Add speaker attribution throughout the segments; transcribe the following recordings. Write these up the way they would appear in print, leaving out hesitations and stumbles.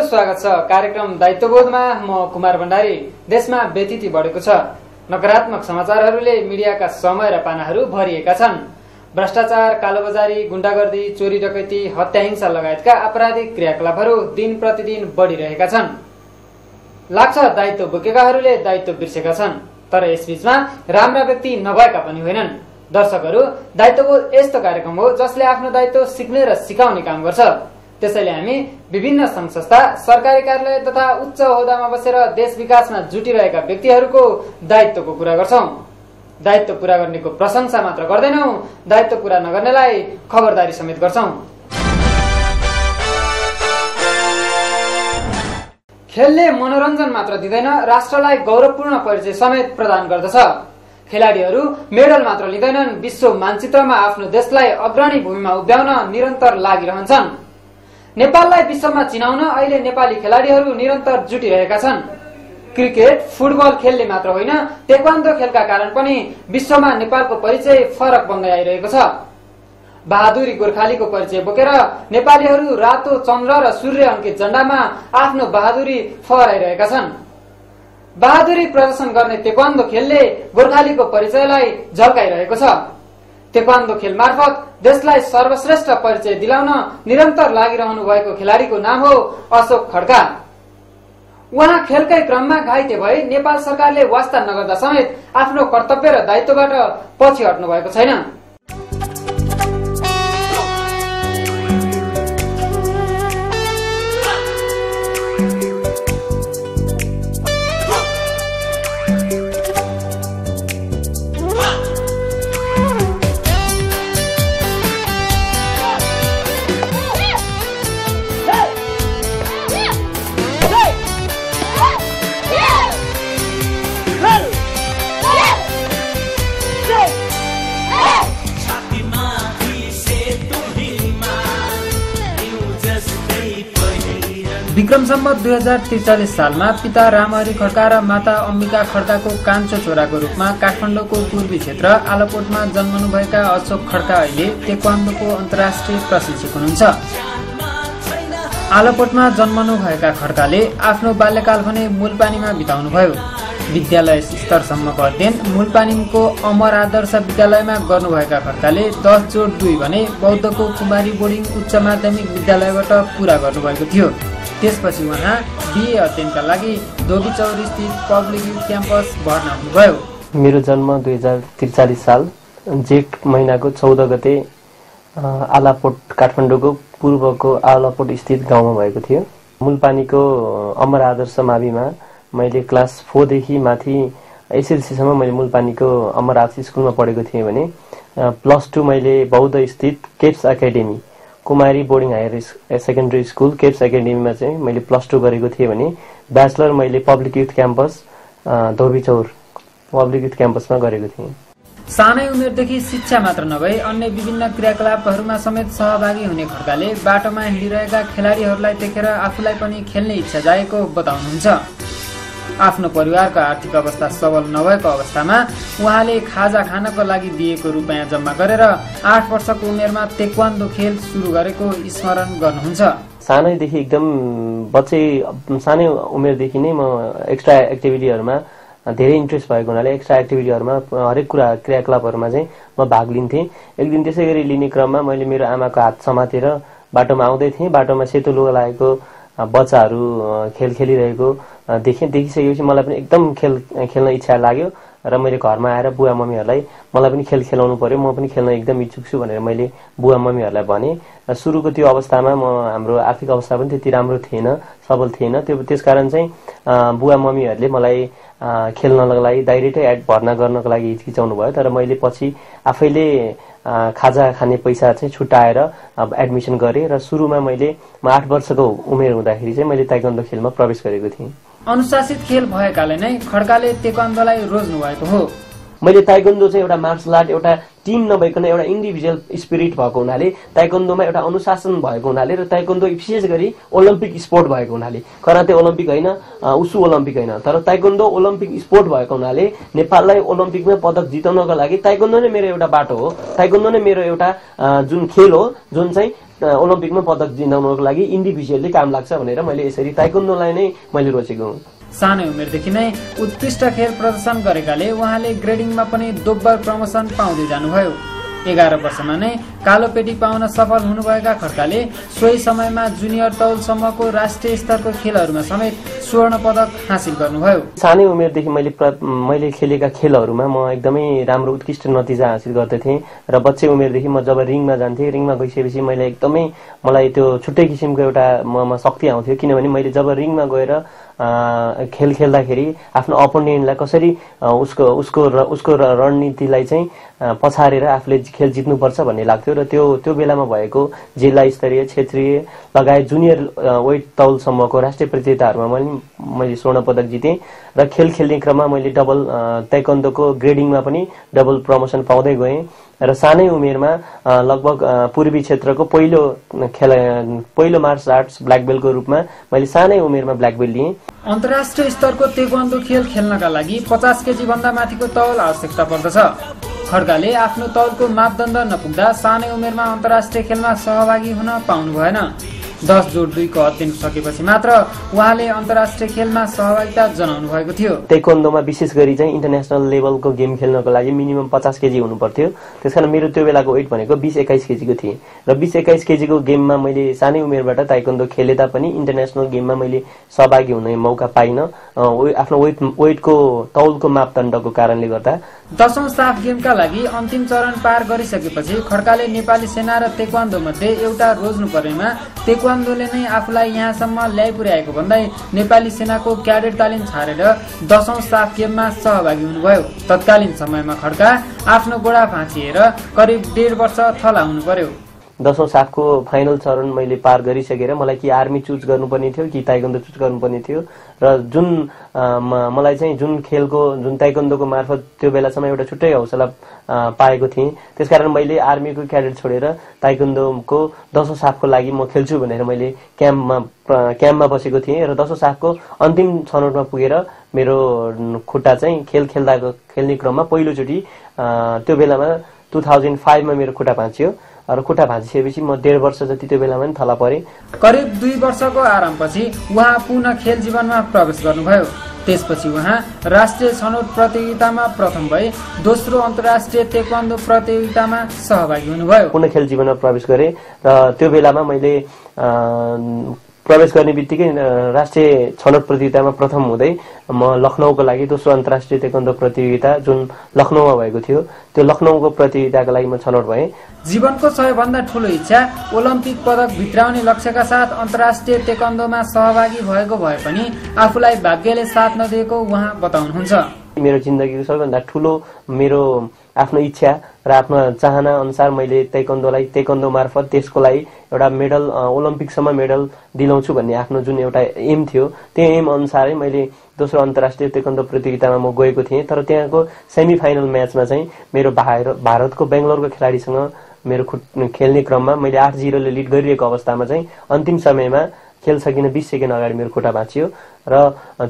Speaker 1: स्वागत छ कार्यक्रम दायित्वबोधमा। म कुमार भण्डारी। देशमा व्यथिति बढेको छ। नकारात्मक समाचारहरूले मिडियाका समय र पानाहरू भरिएका छन्। भ्रष्टाचार, कालोबजारी, गुण्डागर्दी, चोरी डकैती, हत्या हिंसा लगायतका आपराधिक क्रियाकलापहरू दिन प्रतिदिन बढिरहेका छन्। लाग्छ दायित्व बोकेकाहरूले दायित्व बिर्सेका छन्, तर यसबीचमा राम्रा व्यक्ति नभएका पनि होइनन्। दर्शकहरू, दायित्वबोध यस्तो कार्यक्रम हो जसले आफ्नो दायित्व सिक्ने र सिकाउने काम गर्छ। त्यसैले हामी विभिन्न संघ संस्था, सरकारी कार्यालय तथा उच्च ओहदामा बसेर देश विकासमा जुटिरहेका व्यक्तिहरूको दायित्वको कुरा गर्छौं। दायित्व पूरा गर्नेको प्रशंसा मात्र गर्दैनौं, दायित्व पूरा नगर्नेलाई खबरदारी समेत गर्छौं। खेलले मनोरञ्जन मात्र दिँदैन, राष्ट्रलाई गौरवपूर्ण परिचय समेत प्रदान गर्दछ। खेलाडीहरू मेडल मात्र लिँदैनन्, विश्व मानचित्रमा आफ्नो देशलाई अग्रणी भूमिमा उभ्याउन निरन्तर लागिरहन्छन्। नेपाललाई विश्वमा चिनाउन अहिले नेपाली खेलाडीहरू निरन्तर जुटिरहेका छन्। क्रिकेट, फुटबल खेलले मात्र होइन, टेक्वान्डो खेलका कारण पनि विश्वमा नेपालको परिचय फरक बन्दै आइरहेको छ। बहादुरी गोर्खालीको परिचय बोकेर नेपालीहरू रातो चन्द्र र सूर्य अंकित झण्डामा आफ्नो बहादुरी फहराइरहेका छन्। बहादुरी प्रदर्शन गर्ने टेक्वान्डो खेलले गोर्खालीको परिचयलाई झल्काइरहेको छ। टेक्वान्डो खेल मार्फत देशलाई सर्वश्रेष्ठ परिचय दिलाउन निरन्तर लागिरहनु भएको खेलाडीको नाम हो अशोक खड्का। उहाँ खेलकै क्रममा घाइते भए नेपाल सरकारले वास्ता नगर्दा समेत आफ्नो कर्तव्य र दायित्वबाट पछि हट्नु भएको छैन। विक्रम सम्वत 2043 सालमा पिता रामहरि खड्का र माता अम्बिका खड्काको कान्छो छोराको रूपमा काठमाडौँको पूर्वी क्षेत्र आलपोटमा जन्मनुभएका अशोक खड्का अहिले टेक्वान्डोको अन्तर्राष्ट्रिय प्रशिक्षक हुनुहुन्छ। आलपोटमा जन्मनुभएका खड्काले आफ्नो बाल्यकाल भने मूलपानीमा बिताउनुभयो। विद्यालय स्तरसम्मको अध्ययन मूलपानीको अमर आदर्श विद्यालयमा गर्नुभएका खड्काले 10+2 भने बौद्धको कुमारी बोर्डिङ उच्च माध्यमिक विद्यालयबाट पूरा गर्नुभएको थियो। त्यसपछि उहाँ बीए अध्ययनका लागि धोबीचौर स्थित पब्लिक युथ क्याम्पस भर्ना हुनुभयो।
Speaker 2: मेरो जन्म 2043 साल जेठ महिनाको 14 गते आलापोट काठमाडौँको पूर्वको आलापोट स्थित गाउँमा भएको थियो। मूलपानीको अमर आदर्श माविमा मैले क्लास 4 देखि माथि एसएलसीसम्म मैले मूलपानीको अमर आदर्श स्कुलमा पढेको थिएँ भने +2 मैले बौद्ध स्थित Capes academy Kumari boarding higher secondary school Capes एकाडेमीमा चाहिँ मैले +2 गरेको थिएँ भने ब्याचलर मैले public youth campus Dhobichaur public youth क्याम्पसमा गरेको थिएँ।
Speaker 1: सानै उमेरदेखि शिक्षा मात्र नभई अन्य विभिन्न क्रियाकलापहरूमा समेत सहभागी हुने खड्काले बाटोमा हिँडिरहेका खेलाडीहरूलाई देखेर आफूलाई पनि खेल्ने इच्छा जागेको बताउनुहुन्छ। आफ्नो परिवारको आर्थिक अवस्था सबल नभएको अवस्थामा उहाँले खाजा खानको लागि दिएको रुपैयाँ जम्मा गरेर 8 वर्षको उमेरमा टेक्वान्डो खेल सुरु गरेको स्मरण गर्नुहुन्छ।
Speaker 2: सानैदेखि एकदम सानै उमेरदेखि नै म एक्स्ट्रा एक्टिभिटीहरूमा धेरै इन्ट्रेस्ट भएको हुनाले एक्स्ट्रा एक्टिभिटीहरूमा हरेक कुरा क्रियाकलापहरूमा चाहिँ म भाग लिन्थेँ। एक दिन त्यसै गरी लिने क्रममा मैले मेरो आमाको हात समातेर बाटोमा आउँदै थिएँ। बाटोमा सेतो लुगा लागेको बच्चाहरू खेल खेलिरहेको देखिसकेपछि मलाई पनि एकदम खेल्न इच्छा लाग्यो र मैले घरमा आएर बुवा मम्मीहरूलाई मलाई पनि खेल खेलाउनु पर्यो, म पनि खेल्न एकदम इच्छुक छु भनेर मैले बुवा मम्मीहरूलाई भने। सुरुको त्यो अवस्थामा हाम्रो आर्थिक अवस्था पनि त्यति राम्रो थिएन, सबल थिएन। त्यसकारण चाहिँ बुवा मम्मीहरूले मलाई खेल्नको लागि डाइरेक्टै भर्ना गर्नको लागि हिचकिचाउनु भयो। तर मैले पछि आफैले खाजा खाने पैसा चाहिँ छुट्याएर एडमिसन गरेँ र सुरुमा म 8 वर्षको उमेर हुँदाखेरि चाहिँ मैले ताइक्वान्डो खेलमा प्रवेश गरेको थिएँ।
Speaker 1: अनुशासित खेल भएकाले नै खड्काले टेक्वान्डोलाई रोज्नु भएको हो।
Speaker 2: मैले ताइक्वान्डो चाहिँ एउटा मार्शल आर्ट, एउटा टिम नभइकन एउटा इन्डिभिजुअल स्पिरिट भएको हुनाले, ताइक्वान्डोमा एउटा अनुशासन भएको हुनाले र ताइक्वान्डो विशेष गरी ओलम्पिक स्पोर्ट भएको हुनाले, कराते ओलम्पिक होइन, उसु ओलम्पिक होइन, तर ताइक्वान्डो ओलम्पिक स्पोर्ट भएको हुनाले नेपाललाई ओलम्पिकमा पदक जिताउनका लागि ताइक्वान्डो नै मेरो एउटा बाटो हो, ताइक्वान्डो नै मेरो एउटा जुन खेल हो जुन चाहिँ ओलम्पिकमा पदक जिताउनको लागि इन्डिभिजुअली काम लाग्छ भनेर मैले यसरी ताइक्वान्डोलाई नै मैले रोजेको हुँ।
Speaker 1: सानै उमेरदेखि नै उत्कृष्ट खेल प्रदर्शन गरेकाले उहाँले ग्रेडिङमा पनि दोब्बर प्रमोसन पाउँदै जानुभयो। 11 वर्षमा नै कालो पेटी पाउन सफल हुनुभएका खड्काले सोही समयमा जुनियर तौलसम्मको राष्ट्रिय स्तरको खेलहरूमा समेत स्वर्ण पदक हासिल गर्नुभयो।
Speaker 2: सानै उमेरदेखि मैले खेलेका खेलहरूमा म एकदमै राम्रो उत्कृष्ट नतिजा हासिल गर्दथेँ र बच्चे उमेरदेखि म जब रिङमा जान्थेँ, रिङमा गइसकेपछि मलाई त्यो छुट्टै किसिमको एउटा ममा शक्ति आउँथ्यो, किनभने मैले जब रिङमा गएर खेल खेल्दाखेरि आफ्नो अपोनेन्टलाई कसरी उसको रणनीतिलाई चाहिँ पछारेर आफूले खेल जित्नुपर्छ भन्ने लाग्थ्यो र त्यो बेलामा भएको जिल्ला स्तरीय, क्षेत्रीय लगायत जुनियर वेट तौलसम्मको राष्ट्रिय प्रतियोगिताहरूमा मैले स्वर्ण पदक जितेँ र खेल खेल्ने क्रममा मैले डबल ताइक्वान्डोको ग्रेडिङमा पनि डबल प्रमोसन पाउँदै गएँ र सानै उमेरमा लगभग पूर्वी क्षेत्रको पहिलो मार्शल आर्ट्स ब्ल्याक बेल्टको रूपमा मैले सानै उमेरमा ब्ल्याक बेल्ट लिएँ।
Speaker 1: अन्तर्राष्ट्रिय स्तरको ताइक्वान्डो खेल खेल्नका लागि 50 केजी भन्दा माथिको तौल आवश्यकता पर्दछ। खड्काले आफ्नो तौलको मापदण्ड नपुग्दा सानै उमेरमा अन्तर्राष्ट्रिय खेलमा सहभागी हुन पाउनु भएन। 10+2 को अध्ययन सकेपछि मात्र उहाँले अन्तर्राष्ट्रिय खेलमा सहभागिता जनाउनु भएको थियो।
Speaker 2: ताइक्वान्डोमा विशेष गरी चाहिँ इन्टरनेसनल लेभलको गेम खेल्नको लागि मिनिमम 50 केजी हुनु पर्थ्यो। त्यसकारण मेरो त्यो बेलाको वेट भनेको 20-21 केजीको थिए र 20-21 केजीको गेममा मैले सानै उमेरबाट ताइक्वान्डो खेले तापनि इन्टरनेसनल गेममा मैले सहभागी हुने मौका पाइनँ आफ्नो वेटको तौलको मापदण्डको कारणले गर्दा।
Speaker 1: 10औं साफ गेमका लागि अन्तिम चरण पार गरिसकेपछि खड्काले नेपाली सेना र ताइक्वान्डो मध्ये एउटा रोज्नु पर्नेमा ताइक्वान्डोले नै आफूलाई यहाँसम्म ल्याइ पुर्याएको भन्दै नेपाली सेनाको क्याडेट तालिम छाडेर 10औं साफ गेममा सहभागी हुनुभयो। तत्कालीन समयमा खड्का आफ्नो गोडा भाँचिएर करिब 1.5 वर्ष थलाउनु पर्यो।
Speaker 2: 10औं साफको फाइनल चरण मैले पार गरिसकेर मलाई कि आर्मी चुज गर्नुपर्ने थियो कि ताइक्वान्डो चुज गर्नुपर्ने थियो र जुन मलाई चाहिँ जुन ताइक्वान्डोको मार्फत त्यो बेलासम्म एउटा छुट्टै हौसला पाएको थिएँ, त्यसकारण मैले आर्मीको क्याडेट छोडेर ताइक्वान्डोको 10औं साफको लागि म खेल्छु भनेर मैले क्याम्पमा बसेको थिएँ र 10औं साफको अन्तिम छनौटमा पुगेर मेरो खुट्टा चाहिँ खेल्ने क्रममा पहिलोचोटि त्यो बेलामा 2005 मा मेरो खुट्टा भाँचियो र खुट्टा भाँचिसकेपछि म 1.5 वर्ष जति त्यो बेलामा नि थला परे।
Speaker 1: करिब 2 वर्षको आरामपछि उहाँ पुनः खेल जीवनमा प्रवेश गर्नुभयो। त्यसपछि उहाँ राष्ट्रिय छनौट प्रतियोगितामा प्रथम भई दोस्रो अन्तर्राष्ट्रिय ताइक्वान्डो प्रतियोगितामा सहभागी हुनुभयो।
Speaker 2: पुनः खेल जीवनमा प्रवेश गरे र त्यो बेलामा मैले प्रवेश गर्ने बित्तिकै राष्ट्रिय छनौट प्रतियोगितामा प्रथम हुँदै म लखनऊको लागि दोस्रो अन्तर्राष्ट्रिय ताइक्वान्डो प्रतियोगिता जुन लखनऊमा भएको थियो त्यो लखनऊको प्रतियोगिताको लागि म छनौट भएँ।
Speaker 1: जीवनको सबैभन्दा ठूलो इच्छा ओलम्पिक पदक भित्राउने लक्ष्यका साथ अन्तर्राष्ट्रिय ताइक्वान्डोमा सहभागी भएको भए पनि आफूलाई भाग्यले साथ नदिएको उहाँ बताउनुहुन्छ।
Speaker 2: मेरो जिन्दगीको सबैभन्दा ठूलो मेरो आफ्नो इच्छा र आफ्नो चाहना अनुसार मैले ताइक्वान्डो मार्फत देशको लागि एउटा मेडल ओलम्पिकसम्म मेडल दिलाउँछु भन्ने आफ्नो जुन एउटा एम थियो त्यो एम अनुसारै मैले दोस्रो अन्तर्राष्ट्रिय ताइक्वान्डो प्रतियोगितामा म गएको थिएँ। तर त्यहाँको सेमी फाइनल म्याचमा चाहिँ मेरो भारतको बेङ्गलोरको खेलाडीसँग मेरो खेल्ने क्रममा मैले 8-0 ले लिड गरिरहेको अवस्थामा चाहिँ अन्तिम समयमा खेल सकिन 20 सेकेन्ड अगाडि मेरो खुट्टा भाँचियो र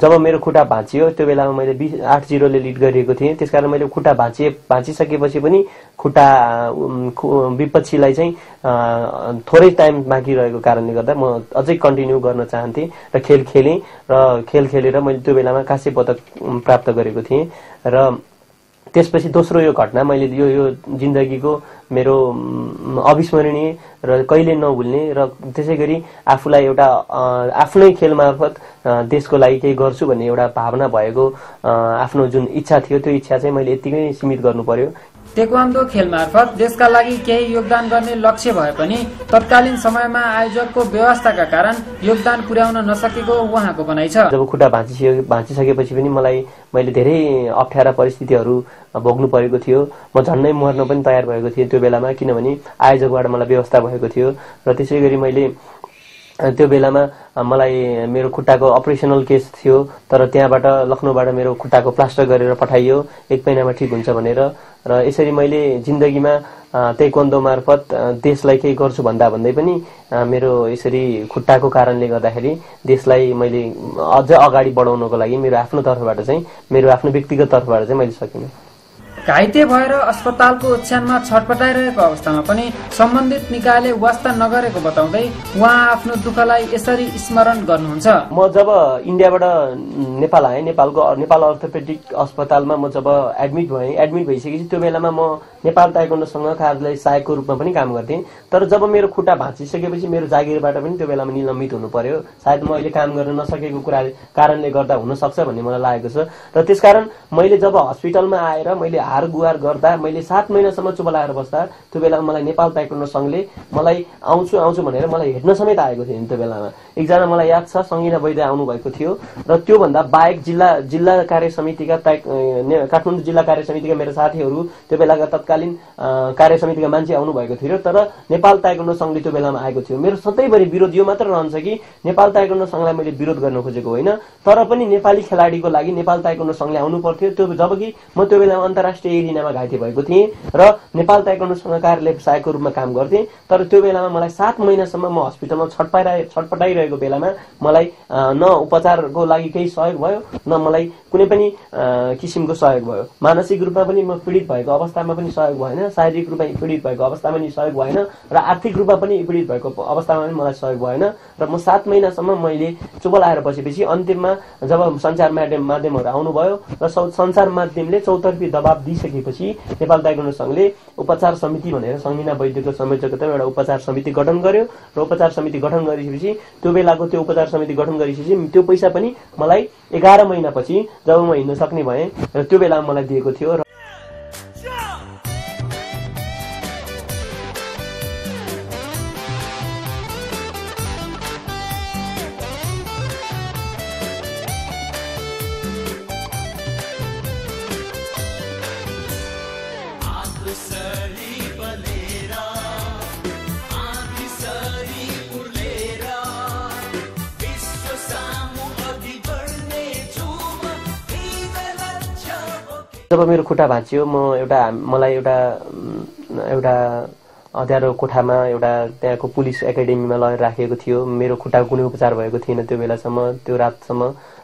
Speaker 2: जब मेरो खुट्टा भाँचियो त्यो बेलामा मैले 8-0 ले लिड गरिरहेको थिएँ। त्यसकारण मैले खुट्टा भाँचिसकेपछि पनि खुट्टा विपक्षीलाई चाहिँ थोरै टाइम बाँकी रहेको कारणले गर्दा म अझै कन्टिन्यू गर्न चाहन्थेँ र खेल खेलेँ र खेल खेलेर मैले त्यो बेलामा काँस्य पदक प्राप्त गरेको थिएँ र त्यसपछि दोस्रो यो घटना मैले यो जिन्दगीको मेरो अविस्मरणीय र कहिले नभुल्ने र त्यसैगरी आफूलाई एउटा आफ्नै खेल मार्फत देशको लागि केही गर्छु भन्ने एउटा भावना भएको आफ्नो जुन इच्छा थियो त्यो इच्छा चाहिँ मैले यतिकै सीमित गर्नु पर्यो।
Speaker 1: ताइक्वान्डो खेल मार्फत देशका लागि केही योगदान गर्ने लक्ष्य भए पनि तत्कालीन समयमा आयोजकको व्यवस्थाका कारण योगदान पुर्याउन नसकेको उहाँको भनाइ छ।
Speaker 2: जब खुट्टा भाँचिसकेपछि पनि मैले धेरै अप्ठ्यारा परिस्थितिहरू भोग्नु परेको थियो। म झन्नै मर्न पनि तयार भएको थिएँ त्यो बेलामा, किनभने आयोजकबाट मलाई व्यवस्था भएको थियो र त्यसैगरी मैले त्यो बेलामा मलाई मेरो खुट्टाको अपरेसनल केस थियो, तर त्यहाँबाट लखनऊबाट मेरो खुट्टाको प्लास्टर गरेर पठाइयो 1 महिनामा ठिक हुन्छ भनेर। र यसरी मैले जिन्दगीमा ताइक्वान्डो मार्फत देशलाई केही गर्छु भन्दा भन्दै पनि मेरो यसरी खुट्टाको कारणले गर्दाखेरि देशलाई मैले अझ अगाडि बढाउनको लागि मेरो आफ्नो तर्फबाट चाहिँ, मेरो आफ्नो व्यक्तिगत तर्फबाट चाहिँ मैले सकिनँ।
Speaker 1: घाइते भएर अस्पतालको ओछ्यानमा छटपटाइरहेको अवस्थामा पनि सम्बन्धित निकायले वास्ता नगरेको बताउँदै उहाँ आफ्नो दुःखलाई यसरी स्मरण गर्नुहुन्छ।
Speaker 2: म जब इन्डियाबाट नेपाल आएँ, नेपाल अर्थोपेडिक अस्पतालमा म जब एडमिट भइसकेपछि त्यो बेलामा म नेपाल ताइक्वान्डो संघ कार्यालय सहायकको रूपमा पनि काम गर्थेँ। तर जब मेरो खुट्टा भाँचिसकेपछि मेरो जागिरबाट पनि त्यो बेलामा निलम्बित हुनु पर्यो। सायद म अहिले काम गर्न नसकेको कारणले गर्दा हुन सक्छ भन्ने मलाई लागेको छ। र त्यसकारण मैले जब हस्पिटलमा आएर मैले हार गुहार गर्दा मैले 7 महिनासम्म चुप लगाएर बस्दा त्यो बेलामा मलाई नेपाल ताइक्वान्डो संघले मलाई आउँछु भनेर मलाई हेर्न समेत आएको थियो। त्यो बेलामा एकजना मलाई याद छ सङ्गीना वैद्य आउनु भएको थियो र त्योभन्दा बाहेक जिल्ला कार्य समितिका काठमाडौँ जिल्ला कार्य समितिका मेरो साथीहरू त्यो बेलाका तत्कालीन कार्य समितिका मान्छे आउनु भएको थियो। तर नेपाल ताइक्वान्डो संघले त्यो बेलामा आएको थियो। मेरो सधैँभरि विरोध यो मात्र रहन्छ कि नेपाल ताइक्वान्डो संघलाई मैले विरोध गर्न खोजेको होइन, तर पनि नेपाली खेलाडीको लागि नेपाल ताइक्वान्डो संघले आउनु पर्थ्यो। त्यो जबकि म त्यो बेलामा अन्तर्राष्ट्रिय एरिनामा घाइते भएको थिएँ र नेपाल ताइक्वान्डो संघ कार्यालय सहायकको रूपमा काम गर्थेँ। तर त्यो बेलामा मलाई 7 महिनासम्म म हस्पिटलमा छटपटाइरहेको बेलामा मलाई न उपचारको लागि केही सहयोग भयो, न मलाई कुनै पनि किसिमको सहयोग भयो। मानसिक रूपमा पनि म पीडित भएको अवस्थामा पनि सहयोग भएन, शारीरिक रूपमा पीडित भएको अवस्थामा पनि सहयोग भएन र आर्थिक रूपमा पनि पीडित भएको अवस्थामा पनि मलाई सहयोग भएन। र म 7 महिनासम्म मैले चुप लाएर बसेपछि अन्तिममा जब सञ्चार माध्यमहरू आउनुभयो र सञ्चार माध्यमले चौतर्फी दबाब दिइसकेपछि नेपाल ताइक्वान्डो संघले उपचार समिति भनेर सङ्गीना वैद्यको संयोजकतामा एउटा उपचार समिति गठन गर्यो र उपचार समिति गठन गरिसकेपछि त्यो बेलाको त्यो उपचार समिति गठन गरिसकेपछि त्यो पैसा पनि मलाई 11 महिनापछि जब म हिँड्न सक्ने भएँ र त्यो बेलामा मलाई दिएको थियो। जब मेरो खुट्टा भाँचियो मलाई एउटा अँध्यारो कोठामा एउटा त्यहाँको पुलिस एकाडेमीमा लगेर राखिएको थियो। मेरो खुट्टाको कुनै उपचार भएको थिएन त्यो बेलासम्म, त्यो रातसम्म।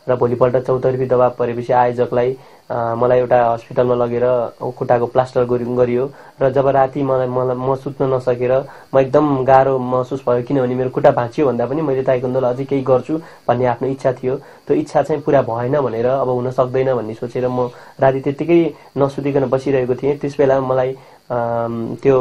Speaker 2: र भोलिपल्ट चौतर्फी दबाब परेपछि आयोजकलाई मलाई एउटा हस्पिटलमा लगेर खुट्टाको प्लास्टर गरियो र जब राति म सुत्न नसकेर म एकदम गाह्रो महसुस भयो, किनभने मेरो खुट्टा भाँचियो भन्दा पनि मैले ताइक्वान्डोलाई अझै केही गर्छु भन्ने आफ्नो इच्छा थियो। त्यो इच्छा चाहिँ पुरा भएन भनेर अब हुन सक्दैन भन्ने सोचेर म राति त्यत्तिकै नसुतिकन बसिरहेको थिएँ। त्यस बेला मलाई त्यो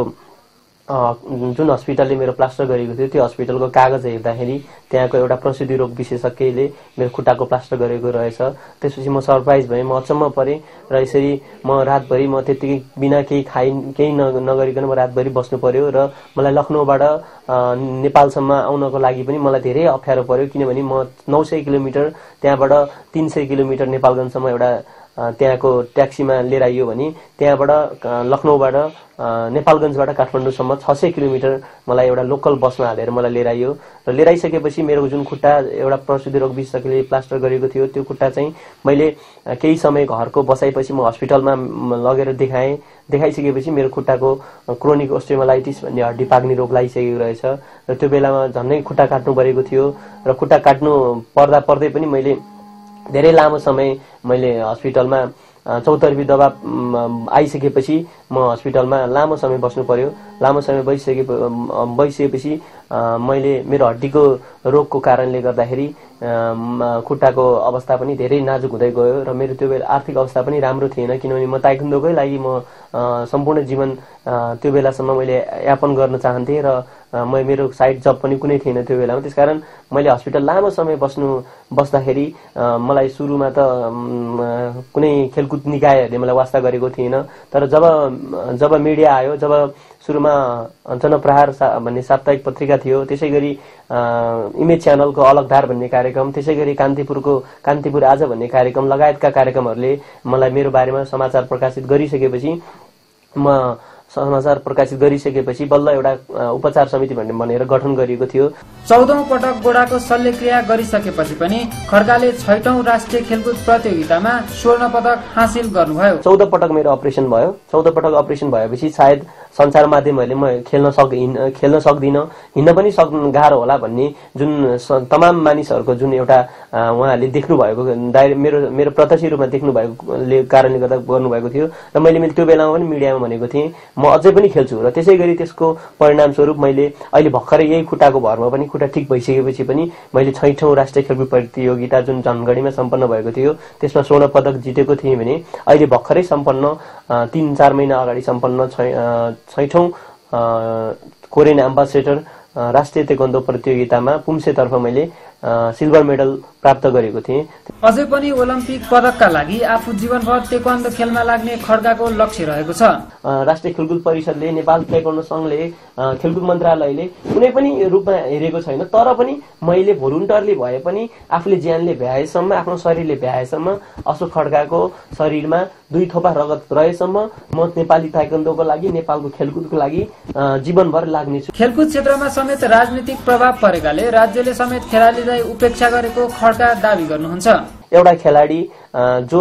Speaker 2: जुन हस्पिटलले मेरो प्लास्टर गरेको थियो त्यो हस्पिटलको कागज हेर्दाखेरि त्यहाँको एउटा प्रसुति रोग विशेषज्ञले मेरो खुट्टाको प्लास्टर गरेको रहेछ। त्यसपछि म सरप्राइज भएँ, म अचम्म परेँ र यसरी म रातभरि म त्यत्तिकै बिना केही नगरिकन म रातभरि बस्नु पर्यो र मलाई लखनऊबाट नेपालसम्म आउनको लागि पनि मलाई धेरै अप्ठ्यारो पर्यो, किनभने म 900 किलोमिटर त्यहाँबाट 300 किलोमिटर नेपालगञ्जसम्म एउटा त्यहाँको ट्याक्सीमा लिएर आइयो भने त्यहाँबाट लखनऊबाट नेपालगञ्जबाट काठमाडौँसम्म 600 किलोमिटर मलाई एउटा लोकल बसमा हालेर मलाई लिएर आइयो र लिएर आइसकेपछि मेरो जुन खुट्टा एउटा प्रसुति रोग विशेषज्ञले प्लास्टर गरेको थियो त्यो खुट्टा चाहिँ मैले केही समय घरको बसाइपछि म हस्पिटलमा लगेर देखाइसकेपछि मेरो खुट्टाको क्रोनिक ओस्टियोमालाइटिस भन्ने हड्डी पाक्ने रोग लागिसकेको रहेछ र त्यो बेलामा झन्डै खुट्टा काट्नु परेको थियो र खुट्टा काट्नु पर्दै पनि मैले धेरै लामो समय मैले हस्पिटलमा चौतर्फी दबाब आइसकेपछि म हस्पिटलमा लामो समय बस्नु पर्यो। लामो समय बसिसकेपछि मैले मेरो हड्डीको रोगको कारणले गर्दाखेरि खुट्टाको अवस्था पनि धेरै नाजुक हुँदै गयो र मेरो त्यो बेला आर्थिक अवस्था पनि राम्रो थिएन, किनभने म ताइक्वान्डोकै लागि म सम्पूर्ण जीवन त्यो बेलासम्म मैले यापन गर्न चाहन्थेँ र मेरो साइड जब पनि कुनै थिएन त्यो बेलामा। त्यसकारण मैले हस्पिटल लामो समय बस्दाखेरि मलाई सुरुमा त कुनै खेलकुद निकायहरूले मलाई वास्ता गरेको थिएन, तर जब मिडिया आयो, जब सुरुमा जनप्रहार भन्ने साप्ताहिक पत्रिका थियो, त्यसै गरी इमेज च्यानलको अलगधार भन्ने कार्यक्रम, त्यसै गरी कान्तिपुर आज भन्ने कार्यक्रम लगायतका कार्यक्रमहरूले मलाई मेरो बारेमा समाचार प्रकाशित गरिसकेपछि म समाचार प्रकाशित गरिसकेपछि बल्ल एउटा उपचार समिति भनेर गठन गरिएको थियो।
Speaker 1: 14औं पटक गोडाको शल्यक्रिया गरिसकेपछि पनि खड्काले 6औं राष्ट्रिय खेलकुद प्रतियोगितामा स्वर्ण पदक हासिल गर्नुभयो।
Speaker 2: 14 पटक मेरो अपरेसन भयो। 14 पटक अपरेसन भएपछि सायद सञ्चार माध्यमहरूले म खेल्न सक्दिनँ, हिँड्न पनि गाह्रो होला भन्ने जुन तमाम मानिसहरूको जुन एउटा उहाँहरूले देख्नु भएको मेरो प्रत्यक्ष रूपमा देख्नु भएको कारणले गर्दा गर्नुभएको थियो र मैले त्यो बेलामा पनि मिडियामा भनेको थिएँ म अझै पनि खेल्छु र त्यसै गरी त्यसको परिणाम स्वरूप मैले अहिले भर्खरै यही खुट्टाको भरमा पनि खुट्टा ठिक भइसकेपछि पनि मैले 6औं राष्ट्रिय खेलकुद प्रतियोगिता जुन धनगढीमा सम्पन्न भएको थियो त्यसमा स्वर्ण पदक जितेको थिएँ भने अहिले भर्खरै सम्पन्न 3-4 महिना अगाडि सम्पन्न 6औं कोरियन एम्बेसेडर राष्ट्रिय ताइक्वान्डो प्रतियोगितामा पुम्सेतर्फ मैले सिल्भर मेडल प्राप्त गरेको थिएँ।
Speaker 1: अझै पनि ओलम्पिक पदकका लागि आफू जीवनभर ताइक्वान्डो खेलमा लाग्ने खड्काको लक्ष्य रहेको छ।
Speaker 2: राष्ट्रिय खेलकुद परिषदले, नेपाल ताइक्वान्डो संघले, खेलकुद मन्त्रालयले कुनै पनि रूपमा हेरेको छैन, तर पनि मैले भोलुन्टरली भए पनि आफूले ज्यानले भ्याएसम्म, आफ्नो शरीरले भ्याएसम्म अशोक खड्काको शरीरमा 2 थोपा रगत रहेसम्म म नेपाली ताइक्वान्डोको लागि, नेपालको खेलकुदको लागि जीवनभर लाग्नेछु।
Speaker 1: खेलकुद क्षेत्रमा समेत राजनीतिक प्रभाव परेकाले राज्यले समेत खेलाडीलाई उपेक्षा गरेको खड्का दावी गर्नुहुन्छ।
Speaker 2: एउटा खेलाडी जो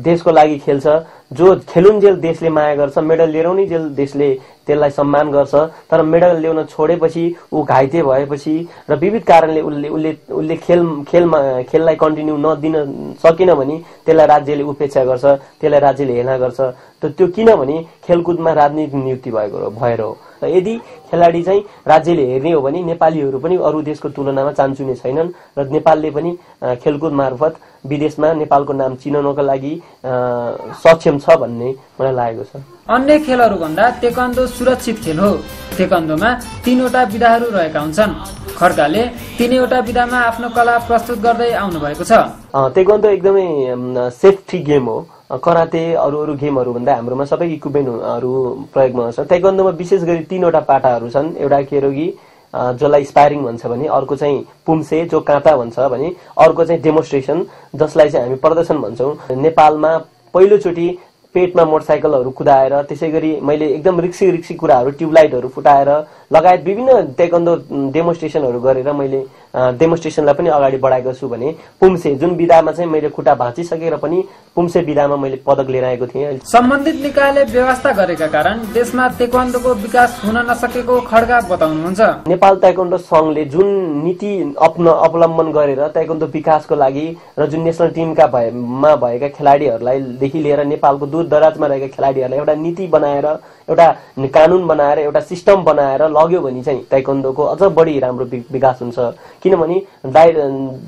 Speaker 2: देशको लागि खेल्छ, जो खेलुन्जेल देशले माया गर्छ, मेडल लिएर देशले त्यसलाई सम्मान गर्छ, तर मेडल ल्याउन छोडेपछि ऊ घाइते भएपछि र विविध कारणले उसले खेललाई कन्टिन्यू नदिन सकेन भने त्यसलाई राज्यले उपेक्षा गर्छ, त्यसलाई राज्यले हेला गर्छ। त्यो किनभने खेलकुदमा राजनीतिक नियुक्ति भएर हो। र यदि खेलाडी चाहिँ राज्यले हेर्ने हो भने नेपालीहरू पनि अरू देशको तुलनामा चान्चुने छैनन् र नेपालले पनि खेलकुद मार्फत विदेशमा नेपालको नाम चिनाउनका लागि सक्षम छ भन्ने मलाई लागेको छ।
Speaker 1: अन्य खेलहरू भन्दा ताइक्वान्डो सुरक्षित खेल हो। ताइक्वान्डोमा 3वटा विधाहरू रहेका हुन्छन्। खड्काले 3वटा विधामा आफ्नो कला प्रस्तुत गर्दै आउनु भएको छ।
Speaker 2: ताइक्वान्डो एकदमै सेफ्टी गेम हो। कराते अरू गेमहरू भन्दा हाम्रोमा सबै इक्विपमेन्टहरू प्रयोगमा हुन्छ। ताइक्वान्डोमा विशेष गरी 3वटा पाटाहरू छन्। एउटा केरोगी जसलाई स्पायरिङ भन्छ भने, अर्को चाहिँ पुम्से जो काँटा भन्छ भने, अर्को चाहिँ डेमोन्स्ट्रेसन जसलाई चाहिँ हामी प्रदर्शन भन्छौँ। नेपालमा पहिलोचोटि पेटमा मोटरसाइकलहरू कुदाएर, त्यसै गरी मैले एकदम रिक्सी कुराहरू, ट्युबलाइटहरू फुटाएर लगायत विभिन्न ताइक्वान्डो डेमोन्स्ट्रेसनहरू गरेर मैले डेमोन्स्ट्रेसनलाई पनि अगाडि बढाएको छु भने पुम्से जुन विधामा चाहिँ मैले खुट्टा भाँचिसकेर पनि पुम्से विधामा मैले पदक लिएर आएको थिएँ।
Speaker 1: सम्बन्धित निकायले व्यवस्था गरेका कारण देशमा ताइक्वान्डोको विकास हुन नसकेको खड्का बताउनुहुन्छ।
Speaker 2: नेपाल ताइक्वान्डो संघले जुन नीति अवलम्बन गरेर ताइक्वान्डो विकासको लागि र जुन नेसनल टिमका भएका खेलाडीहरूलाई देखि लिएर नेपालको दूर दराजमा रहेका खेलाडीहरूलाई एउटा नीति बनाएर, एउटा कानून बनाएर, एउटा सिस्टम बनाएर लग्यो भने चाहिँ ताइक्वान्डोको अझ बढी राम्रो विकास हुन्छ। किनभने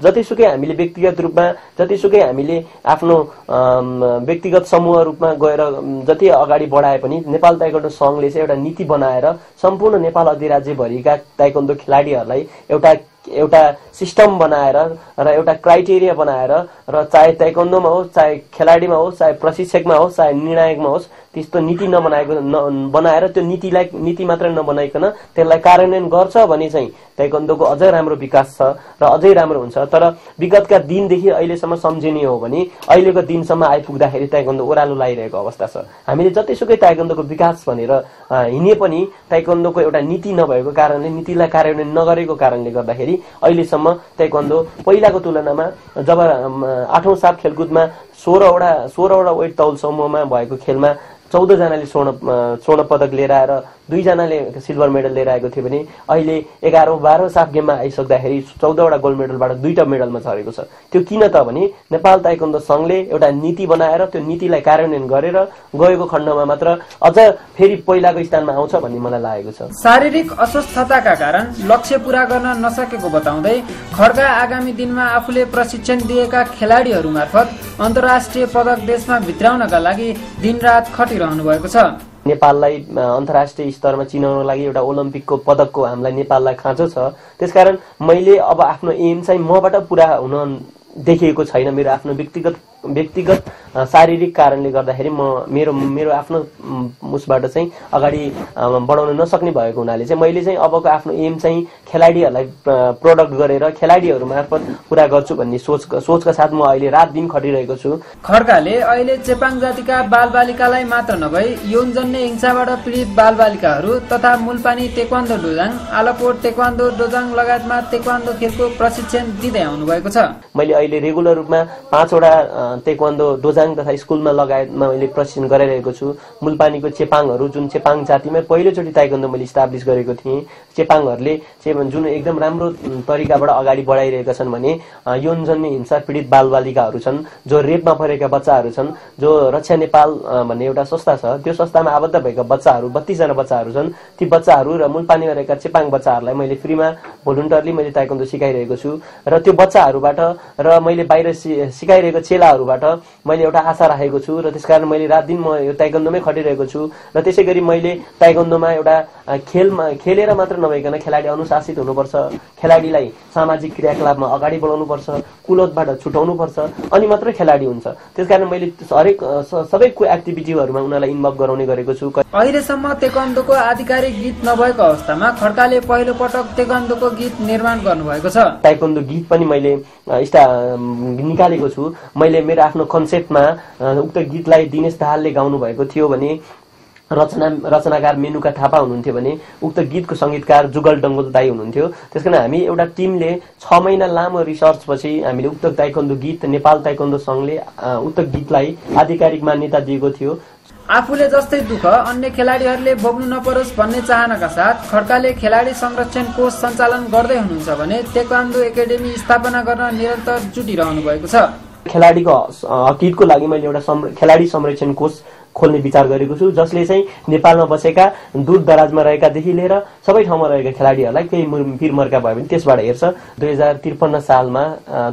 Speaker 2: जतिसुकै हामीले व्यक्तिगत रूपमा, जतिसुकै हामीले आफ्नो व्यक्तिगत समूह रूपमा गएर जति अगाडि बढाए पनि नेपाल ताइक्वान्डो संघले चाहिँ एउटा नीति बनाएर सम्पूर्ण नेपाल अधिराज्यभरिका ताइक्वान्डो खेलाडीहरूलाई एउटा सिस्टम बनाएर र एउटा क्राइटेरिया बनाएर र चाहे ताइक्वान्डोमा होस्, चाहे खेलाडीमा होस्, चाहे प्रशिक्षकमा होस्, चाहे निर्णायकमा होस्, त्यस्तो नीति बनाएर त्यो नीति मात्र नबनाइकन त्यसलाई कार्यान्वयन गर्छ भने चाहिँ ताइक्वान्डोको अझ राम्रो विकास छ र अझै राम्रो हुन्छ। तर विगतका दिनदेखि अहिलेसम्म सम्झिने हो भने अहिलेको दिनसम्म आइपुग्दाखेरि ताइक्वान्डो ओह्रालो लागिरहेको अवस्था छ। हामीले जतिसुकै ताइक्वान्डोको विकास भनेर हिँडे पनि ताइक्वान्डोको एउटा नीति नभएको कारणले, नीतिलाई कार्यान्वयन नगरेको कारणले गर्दाखेरि अहिलेसम्म ताइक्वान्डो पहिलाको तुलनामा जब 8औं साफ खेलकुदमा 16वटा वेट तौल समूहमा भएको खेलमा 14 जनाले स्वर्ण पदक लिएर आएर 2 जनाले सिल्भर मेडल लिएर आएको थियो भने अहिले 11औं 12औं साफ गेममा आइसक्दाखेरि 14वटा गोल्ड मेडलबाट 2टा मेडलमा झरेको छ। त्यो किन त भने नेपाल ताइक्वान्डो संघले एउटा नीति बनाएर त्यो नीतिलाई कार्यान्वयन गरेर गएको खण्डमा मात्र अझ फेरि पहिलाको स्थानमा आउँछ भन्ने मलाई लागेको छ।
Speaker 1: शारीरिक अस्वस्थताका कारण लक्ष्य पूरा गर्न नसकेको बताउँदै खड्का आगामी दिनमा आफूले प्रशिक्षण दिएका खेलाडीहरू मार्फत अन्तर्राष्ट्रिय पदक देशमा भित्राउनका लागि दिनरात खटिरहनु भएको छ।
Speaker 2: नेपाललाई अन्तर्राष्ट्रिय स्तरमा चिनाउनको लागि एउटा ओलम्पिकको पदकको हामीलाई नेपाललाई खाँचो छ। त्यसकारण मैले अब आफ्नो एम चाहिँ मबाट पूरा हुन देखिएको छैन। मेरो आफ्नो व्यक्तिगत शारीरिक कारणले गर्दाखेरि म मेरो आफ्नो उसबाट चाहिँ अगाडि बढाउन नसक्ने भएको हुनाले चाहिँ मैले चाहिँ अबको आफ्नो एम चाहिँ खेलाडीहरूलाई प्रोडक्ट गरेर खेलाडीहरू मार्फत पुरा गर्छु भन्ने सोचका साथ म अहिले रात दिन खटिरहेको छु।
Speaker 1: खड्काले अहिले चेपाङ जातिका बालबालिकालाई मात्र नभई यौनजन्य हिंसाबाट पीडित बालबालिकाहरू तथा Mulpani taekwondo dojang, आलपोट taekwondo dojang लगायतमा taekwondo खेलको प्रशिक्षण दिँदै आउनु भएको छ।
Speaker 2: मैले अहिले रेगुलर रूपमा 5 वटा तेक्वान्दो डोजाङ तथा स्कुलमा लगायतमा मैले प्रशिक्षण गराइरहेको छु। मुलपानीको चेपाङहरू जुन चेपाङ जातिमा पहिलोचोटि ताइक्वान्दो मैले इस्टाब्लिस गरेको थिएँ, चेपाङहरूले जुन एकदम राम्रो तरिकाबाट अगाडि बढाइरहेका छन् भने यौनजन्य हिंसा पीडित बालबालिकाहरू छन्, जो रेपमा परेका बच्चाहरू छन्, जो रक्षा नेपाल भन्ने एउटा संस्था छ, त्यो संस्थामा आबद्ध भएका बच्चाहरू 32 जना बच्चाहरू छन्। ती बच्चाहरू र मुलपानीमा रहेका चेपाङ बच्चाहरूलाई मैले फ्रीमा भोलुन्टरली मैले ताइक्वान्दो सिकाइरहेको छु र त्यो बच्चाहरूबाट र मैले बाहिर सिकाइरहेको चेलाहरूबाट मैले एउटा आशा राखेको छु र त्यसकारण मैले रात दिन म यो ताइक्वान्दोमै खटिरहेको छु र त्यसै गरी मैले ताइक्वान्दोमा एउटा खेलेर मात्र नभइकन खेलाडी अनुशासित हुनुपर्छ, खेलाडीलाई सामाजिक क्रियाकलापमा अगाडि बढाउनुपर्छ, कुलतबाट छुटाउनुपर्छ अनि मात्र खेलाडी हुन्छ। त्यसकारण मैले सबै एक्टिभिटीहरूमा उनीहरूलाई इन्भल्भ गराउने गरेको छु।
Speaker 1: अहिलेसम्म तेक्वान्दोको आधिकारिक गीत नभएको अवस्थामा खड्काले पहिलो पटक तेक्वान्दोको गीत निर्माण गर्नुभएको छ।
Speaker 2: ताइक्वान्दो गीत पनि मैले निकालेको छु। मैले मेरो आफ्नो कन्सेप्टमा उक्त गीतलाई दिनेश दाहालले गाउनु भएको थियो भने रचनाकार मेनुका थापा हुनुहुन्थ्यो भने उक्त गीतको संगीतकार जुगल डङ्गोल दाई हुनुहुन्थ्यो। त्यसकारण हामी एउटा टिमले 6 महिना लामो रिसर्च पछि हामीले उक्त ताइक्वान्दो गीत नेपाल ताइक्वान्दो संघले उक्त गीतलाई आधिकारिक मान्यता दिएको थियो।
Speaker 1: आफूले जस्तै दुःख अन्य खेलाडीहरूले भोग्नु नपरोस् भन्ने चाहनाका साथ खड्काले खेलाडी संरक्षण कोष सञ्चालन गर्दै हुनुहुन्छ भने तेक्वान्दो एकाडेमी स्थापना गर्न निरन्तर जुटिरहनु भएको छ।
Speaker 2: खेलाडीको हितको लागि मैले एउटा खेलाडी संरक्षण कोष खोल्ने विचार गरेको छु, जसले चाहिँ नेपालमा बसेका दूर दराजमा रहेकादेखि लिएर सबै ठाउँमा रहेका खेलाडीहरूलाई केही वीरमर्का भयो भने त्यसबाट हेर्छ। 2053 सालमा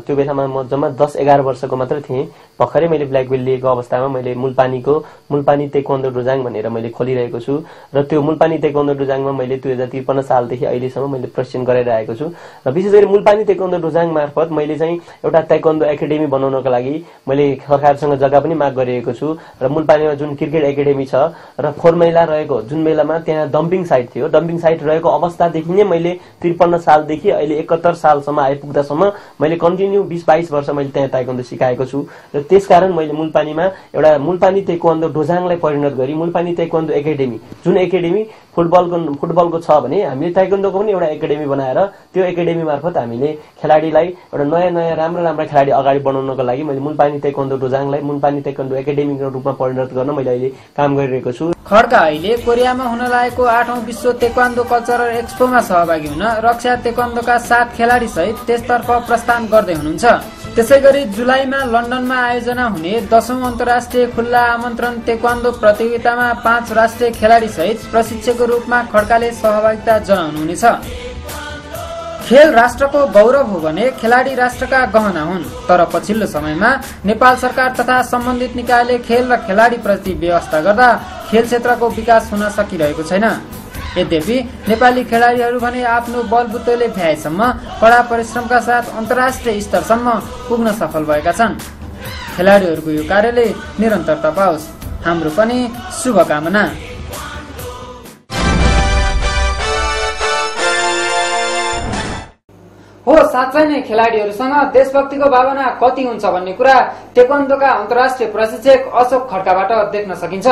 Speaker 2: त्यो बेलामा म जम्मा 10-11 वर्षको मात्र थिएँ। भर्खरै मैले ब्ल्याक बेल्ट लिएको अवस्थामा मैले मुलपानी तेक्वान्दो डोजाङ भनेर मैले खोलिरहेको छु र त्यो मुलपानी तेक्वान्दो डोजाङमा मैले 2053 सालदेखि अहिलेसम्म मैले प्रशिक्षण गराइरहेको छु र विशेष गरी मुलपानी तेक्वान्दो डोजाङ मार्फत मैले चाहिँ एउटा ताइक्वान्दो एकाडेमी बनाउनको लागि मैले सरकारसँग जग्गा पनि माग गरिएको छु र मुलपानीमा जुन क्रिकेट एकाडेमी छ र फोरमैला रहेको जुन बेलामा त्यहाँ डम्पिङ साइट थियो, डम्पिङ साइट रहेको अवस्थादेखि नै मैले 53 सालदेखि अहिले 71 सालसम्म आइपुग्दासम्म मैले कन्टिन्यू 20-22 वर्ष मैले त्यहाँ ताइक्वान्दो सिकाएको छु र त्यसकारण मैले मुलपानीमा एउटा मुलपानी तेक्वान्दो डोजाङलाई परिणत गरी मुलपानी तेक्वान्दो एकाडेमी, जुन एकाडेमी फुटबलको छ भने हामीले ताइक्वान्दोको पनि एउटा एकाडेमी बनाएर त्यो एकाडेमी मार्फत हामीले खेलाडीलाई एउटा नयाँ राम्रो खेलाडी अगाडि बढाउनको लागि मैले मुलपानी तेक्वान्दो डोजाङलाई मुलपानी तेक्वान्दो एकाडेमीको रूपमा परिणत गर्न मैले अहिले काम गरिरहेको छु।
Speaker 1: खड्का अहिले कोरियामा हुन लागेको 8औं विश्व तेक्वान्दो कल्चरल एक्सपोमा सहभागी हुन रक्षा तेक्वान्दोका 7 खेलाडी सहित त्यसतर्फ प्रस्थान गर्दै हुनुहुन्छ। त्यसैगरी जुलाईमा लन्डनमा आयोजना हुने 10औं अन्तर्राष्ट्रिय खुल्ला आमन्त्रण तेक्वान्दो प्रतियोगितामा 5 राष्ट्रिय खेलाडी सहित प्रशिक्षकको रूपमा खड्काले सहभागिता जनाउनुहुनेछ। खेल राष्ट्रको गौरव हो भने खेलाडी राष्ट्रका गहना हुन्, तर पछिल्लो समयमा नेपाल सरकार तथा सम्बन्धित निकायले खेल र खेलाडी प्रति व्यवस्था गर्दा खेल क्षेत्रको विकास हुन सकिरहेको छैन। यद्यपि नेपाली खेलाडीहरू भने आफ्नो बलबुतोले भ्याएसम्म कड़ा परिश्रमका साथ अन्तर्राष्ट्रिय स्तरसम्म पुग्न सफल भएका छन्। खेलाडीहरूको यो कार्यले निरन्तरता पाओस्, हाम्रो पनि शुभकामना। हो, साँच्चै नै खेलाडीहरूसँग देशभक्तिको भावना कति हुन्छ भन्ने कुरा तेक्वान्दोका अन्तर्राष्ट्रिय प्रशिक्षक अशोक खड्काबाट देख्न सकिन्छ।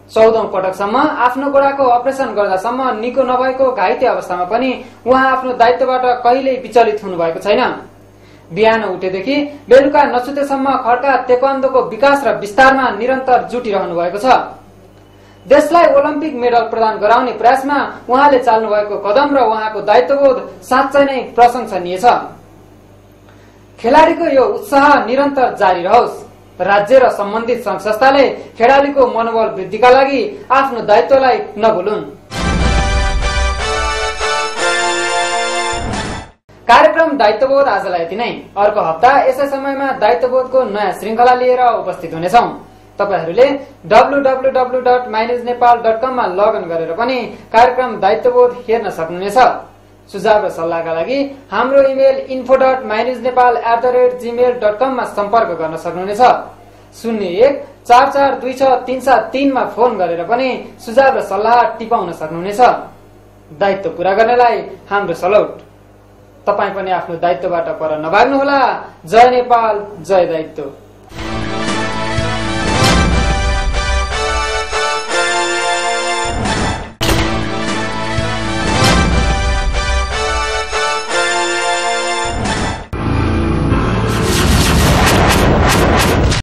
Speaker 1: 14औं पटकसम्म आफ्नो गोडाको अपरेसन गर्दासम्म निको नभएको घाइते अवस्थामा पनि उहाँ आफ्नो दायित्वबाट कहिल्यै विचलित हुनु भएको छैन। बिहान उठेदेखि बेलुका नसुतेसम्म खड्का तेक्वान्दोको विकास र विस्तारमा निरन्तर जुटिरहनु भएको छ। देशलाई ओलम्पिक मेडल प्रदान गराउने प्रयासमा उहाँले चाल्नु भएको कदम र उहाँको दायित्वबोध साँच्चै नै प्रशंसनीय छ। खेलाडीको यो उत्साह निरन्तर जारी रहोस्। राज्य र सम्बन्धित संघ संस्थाले खेलाडीको मनोबल वृद्धिका लागि आफ्नो दायित्वलाई नभुलुन्। कार्यक्रम दायित्वबोध आजलाई यति नै। अर्को हप्ता यसै समयमा दायित्वबोधको नयाँ श्रृंखला लिएर उपस्थित हुनेछौं। तपाईहरूले www.mynewsnepal.com मा लगइन गरेर पनि कार्यक्रम दायित्वबोध हेर्न सक्नुहुनेछ। सुझाव र सल्लाहका लागि हाम्रो इमेल info.mynewsnepal@gmail.com मा सम्पर्क गर्न सक्नुहुनेछ। 0144263773 फोन गरेर पनि सुझाव र सल्लाह टिपाउन सक्नुहुनेछ। दायित्व पूरा गर्नलाई हाम्रो सलौट। तपाई पनि आफ्नो दायित्वबाट पर नभाग्नुहोला। जय नेपाल, जय दायित्व।